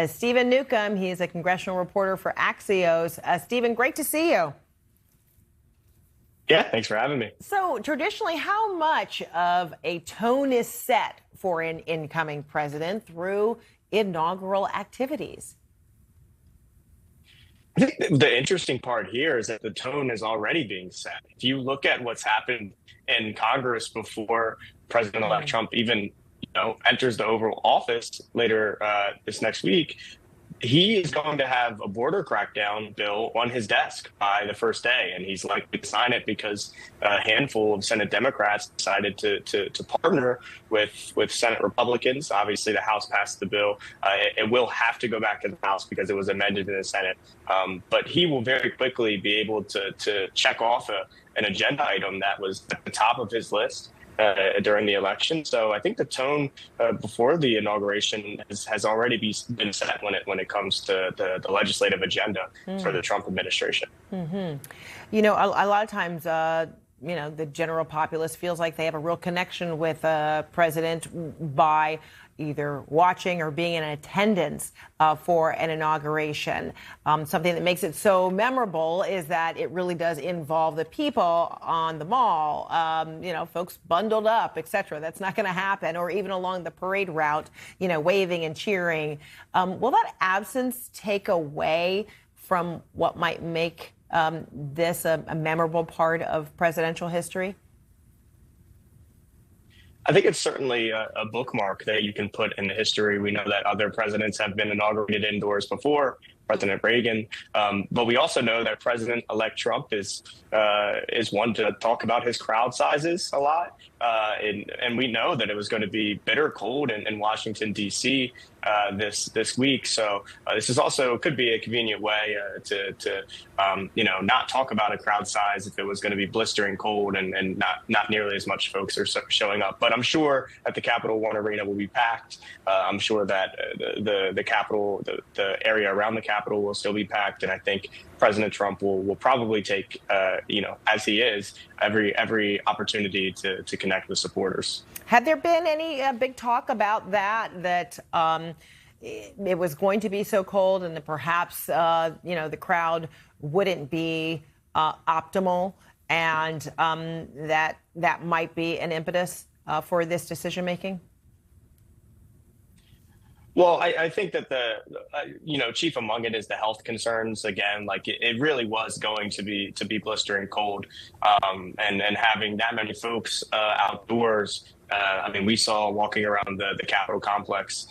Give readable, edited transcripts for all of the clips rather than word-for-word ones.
Stephen Newcomb. He is a congressional reporter for Axios. Stephen, great to see you. Yeah, thanks for having me. So traditionally, how much of a tone is set for an incoming president through inaugural activities? I think the interesting part here is that the tone is already being set. If you look at what's happened in Congress before President-elect Trump even, enters the Oval Office later this next week, he is going to have a border crackdown bill on his desk by the first day, and he's likely to sign it because a handful of Senate Democrats decided to partner with Senate Republicans. Obviously, the House passed the bill. It will have to go back to the House because it was amended in the Senate. But he will very quickly be able to check off an agenda item that was at the top of his list during the election. So I think the tone before the inauguration has already been set when it comes to the legislative agenda for the Trump administration. Mm-hmm. A lot of times, the general populace feels like they have a real connection with president by either watching or being in attendance for an inauguration. Something that makes it so memorable is that it really does involve the people on the mall, folks bundled up, etc. That's not going to happen, or even along the parade route, waving and cheering. Will that absence take away from what might make this a memorable part of presidential history? I think it's certainly a bookmark that you can put in the history. We know that other presidents have been inaugurated indoors before, President Reagan. But we also know that President-elect Trump is one to talk about his crowd sizes a lot. And we know that it was going to be bitter cold in Washington, D.C. This week. So this is also could be a convenient way to not talk about a crowd size if it was going to be blistering cold and not nearly as much folks are showing up. But I'm sure that the Capital One Arena will be packed. I'm sure that the Capitol, the area around the Capitol will still be packed. And I think President Trump will probably take, as he is, every opportunity to connect with supporters. Had there been any big talk about that it was going to be so cold and that perhaps, the crowd wouldn't be optimal and that might be an impetus for this decision making? Well, I think that chief among it is the health concerns. Again, like it really was going to be blistering cold, and having that many folks outdoors. We saw walking around the Capitol complex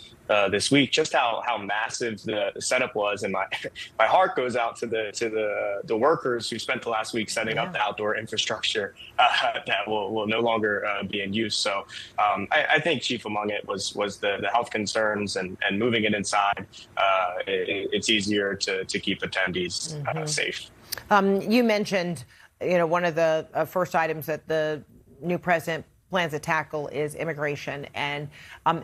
this week just how massive the setup was, and my heart goes out to the workers who spent the last week setting up the outdoor infrastructure that will no longer be in use. So I think chief among it was the health concerns and moving it inside. It's easier to keep attendees safe. You mentioned one of the first items that the new president plans to tackle is immigration and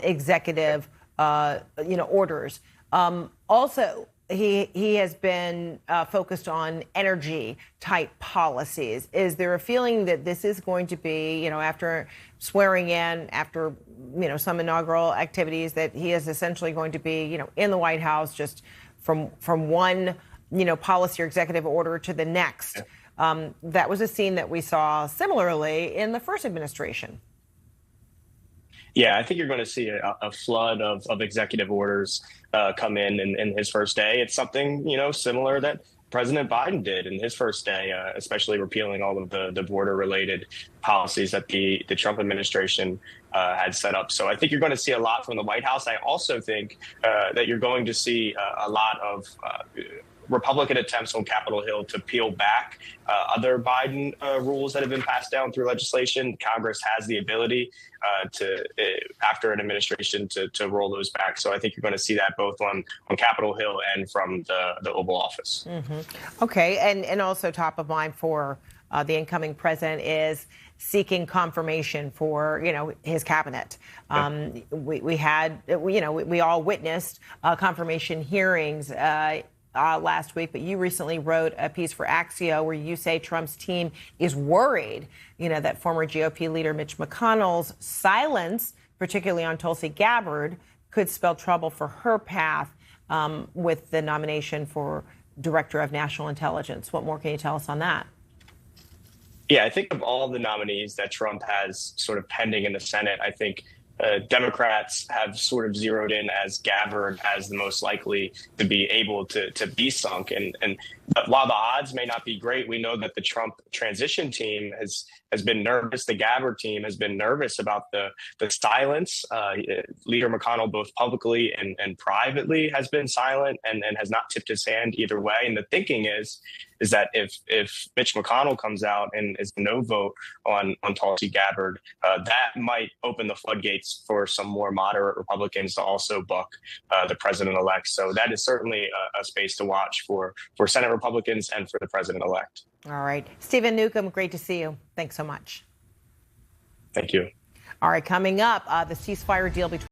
executive orders. Also, he has been focused on energy type policies. Is there a feeling that this is going to be, after swearing in, after, some inaugural activities, that he is essentially going to be, in the White House just from one, policy or executive order to the next? That was a scene that we saw similarly in the first administration. Yeah, I think you're going to see a flood of executive orders come in his first day. It's something, similar that President Biden did in his first day, especially repealing all of the border-related policies that the Trump administration had set up. So I think you're going to see a lot from the White House. I also think that you're going to see a lot of Republican attempts on Capitol Hill to peel back other Biden rules that have been passed down through legislation. Congress has the ability after an administration to roll those back. So I think you're going to see that both on Capitol Hill and from the Oval Office. Mm-hmm. Okay. And also top of mind for the incoming president is seeking confirmation for, his cabinet. We all witnessed confirmation hearings last week, but you recently wrote a piece for Axios where you say Trump's team is worried, that former GOP leader Mitch McConnell's silence, particularly on Tulsi Gabbard, could spell trouble for her path with the nomination for Director of National Intelligence. What more can you tell us on that? Yeah, I think of all the nominees that Trump has sort of pending in the Senate, I think Democrats have sort of zeroed in as Gabbard as the most likely to be able to be sunk. And but while the odds may not be great, we know that the Trump transition team has been nervous. The Gabbard team has been nervous about the silence. Leader McConnell, both publicly and privately, has been silent and has not tipped his hand either way. And the thinking is that if Mitch McConnell comes out and is a no vote on Tulsi Gabbard, that might open the floodgates for some more moderate Republicans to also buck the president-elect. So that is certainly a space to watch for Senate Republicans and for the president-elect. All right. Stephen Newcomb, great to see you. Thanks so much. Thank you. All right, coming up, the ceasefire deal between